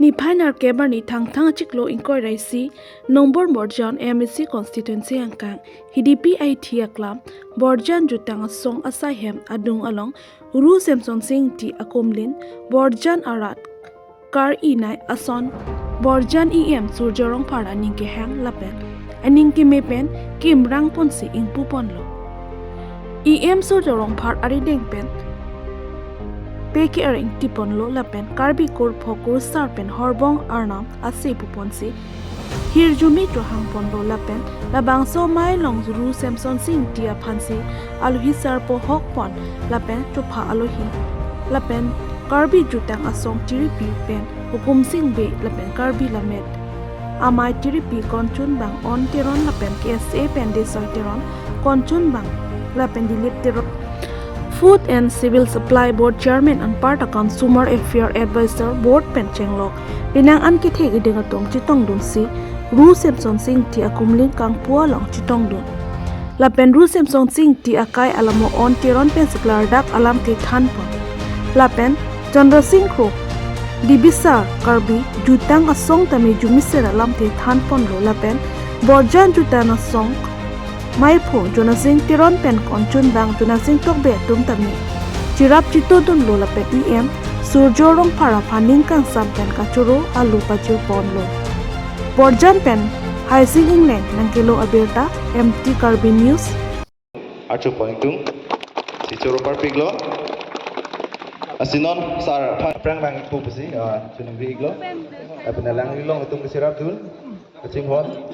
ni phainar kebar ni thang chiklo inkoi raisi nombor Borjan MSC constituency angkang hidipi IT aklam Borjan jutang song asahem adung along Ru Samson Singh ti akomlin Borjan arat kar inai ason Borjan EM surjorong para ningke hang lapen aningke mepen kimrang ponsi ingpu ponlo EM surjorong par arideng pen PKR tipon lo lapen karbi kur phokur sarpen horbong arnam ase puponsi hirjumi to hangpon lo lapen labang so mai long Ru Samson Singh tia phansi aluhi sarpo hokpon lapen chopha alohi lapen karbi jutang asong tiripi pen hukum sing be lapen karbi lamet amai tiripi konchun bang on teron lapen KSA pen de teron konchun bang lapen dilip teron Food and Civil Supply Board Chairman and Part Consumer Affairs Advisor Board Penchenglok Pinang an kithe gidengatong chitong dun si Ru Samson Singh ti akumling kang pualong chitong dun Lapen Ru Samson Singh ti akai alamo on tiron pensiklar dak alam ti thanpon Lapen Chandra Singh Kro Dibisar Karbi jutang asong tami jumisera alam ti thanpon lo lapen Borjan jutang asong Maipo Jonasing Tiron Pen Konchun Bang Jonasing Tokbe Tum Tami Chirap Chito Dun Lola Pe EM Surjorong Para Paning Kang Sam Pen Kachuro Alu Pachu Ponlo Borjan Pen Haising England Nangkilo Aberta MT Karbi News Archo Pointung Sichoro Parpiglo Asinon Sar Prang Bang Pupasi Sunungri Iglo Apenalang Ilong Itung Kisirap Dun Kaching Hon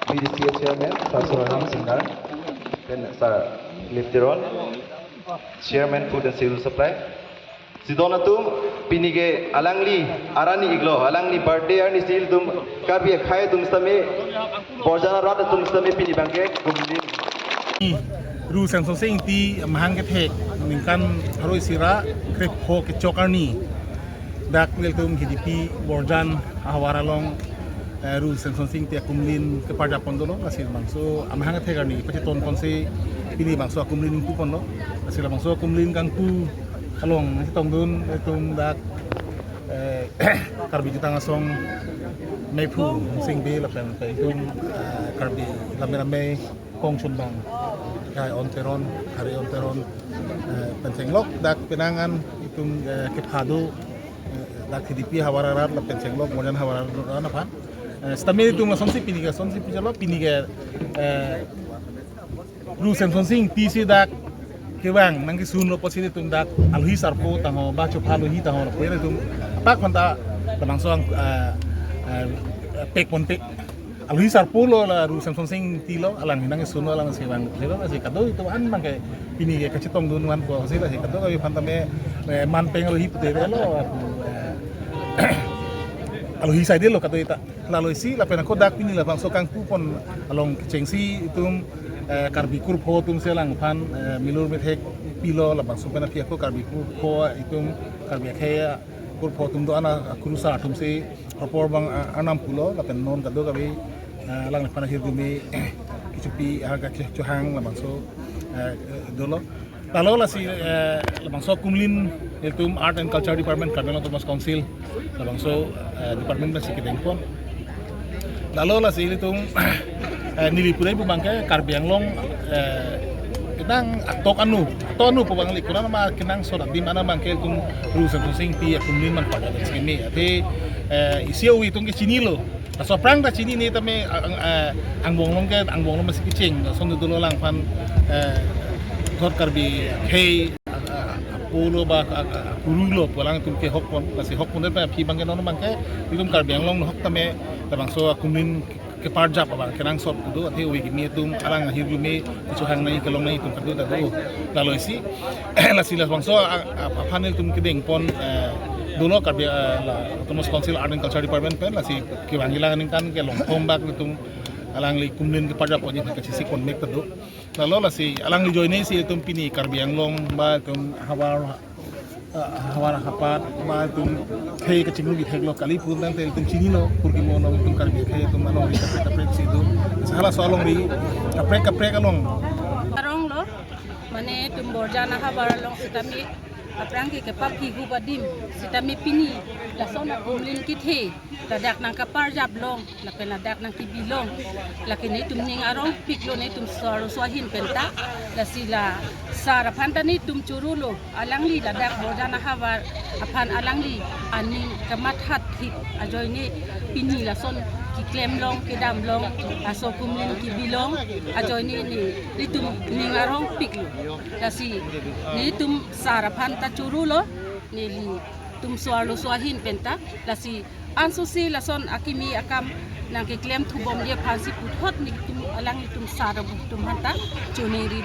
BDC Chairman Sarsoranam Singh then Sir Lifteron Chairman Food and Civil Supply Sidonatum Pinige Alangli Arani Iglo Alangli birthday Arni Sil Tum Karbi Khai Tum Same Borjana Rat Tum Same Pini Banke Kumlin Ru Samson Singh ti mahang ketek ningkan haroi sira krep ho ke chokarni dak weltum hidipi Borjan awaralong Ru Samson Singh ti akumlin ke parja pondolo asil bangso amahang thegarni pati ton konse pini bangso akumlin pu ponlo asil bangso akumlin kang pu along tong dun tum dak karbi jutang asong mepu sing be la pen pe tum karbi lame kong chunbang kai onteron hari onteron pensenglok dak penangan itum ke phado dak hidipi hawararat la pensenglok mojan hawararat na pan Stamil itu masonsi piniga pijalo piniga Ru Samson Singh PC dak kewang nangki sunlo posisi tum dak alhi sarpo tango bacho phalo hi tango pere tum pak konta tamang soang pek ponte alhi sarpo lo la Ru Samson Singh tilo alang hinang sunlo alang sewang lelo si kado itu an mangke piniga kacitong dunwan ko sila si kado kami fantame man pengalo hi putere lo Alo hisai dia lo kata ita lalu isi lapen aku dak pini lapang sokang kupon along cengsi itum karbi kurpo tum selang pan milur methek pilo lapang sopena pia ko karbi kurpo itum karbi kaya kurpo tum do ana kurusa tum se propor bang anam pulo lapen non kado kabi lang pana hirdumi kicupi harga cohang lapang so dolo lalu lah si lapang so kumlin itum Art and Culture Department Carmelo Thomas Council labang so department na si Kidengpon lalu lah si itum nilipulay po bangke karbiang long kinang atok anu po bang likuna na kinang sodat di mana bangke itum Ru Samson Singh ti akumlin man pada sini ate isiaw itong ke chinilo so prang ta chini ni tame ang bonglong masih kicing so dulo lang pan thot karbi hey pulo ba kurulo pulang tum ke hokpon kasi hokpon pa phi bangke non bangke itum karbiang long hok tame tabang so akumlin ke parja pa bang kenang sot do ate wi gimi tum arang hiru me chu hang nai kalong nai tum kadu ta do lalo si la sila bang so panel tum kideng pon dulo karbi la Thomas Council Art and Culture Department pen la si ki bangilang ning kan ke long tombak tum alang li kumlin ke parja pon ka si kon mek tadu lalu la si alang li join si tum pini karbiang long ba tum hawar hapat ba tum kay ka chinglu bi theglo kali pun dan tel tum chinilo purki mono tum karbi kay tum anong ri kapre si do sahala so along ri kapre along arong lo mane tum Borjana habar long sitami aprang ki kapap ki gubadim sitami pini la son na kumlin kithi la dak nang kapar jab long la pen la dak nang kibilong la kini tum ning arong piklo ni tum swahin penta la sila sara phantani tum churulo alangli la dak bodana hawar aphan alangli aning kamat hat hit ajoy ni pini la son ki klem long ki dam long aso kumlin ki bilong ajoy ni tum ningarong piklo kasi ni tum sara phanta churulo ni li tum swalo swahin penta lasi anso si lason akimi akam nang ki klem thubom dia phansi puthot ni tum alang ni tum sara tum hanta chuni ri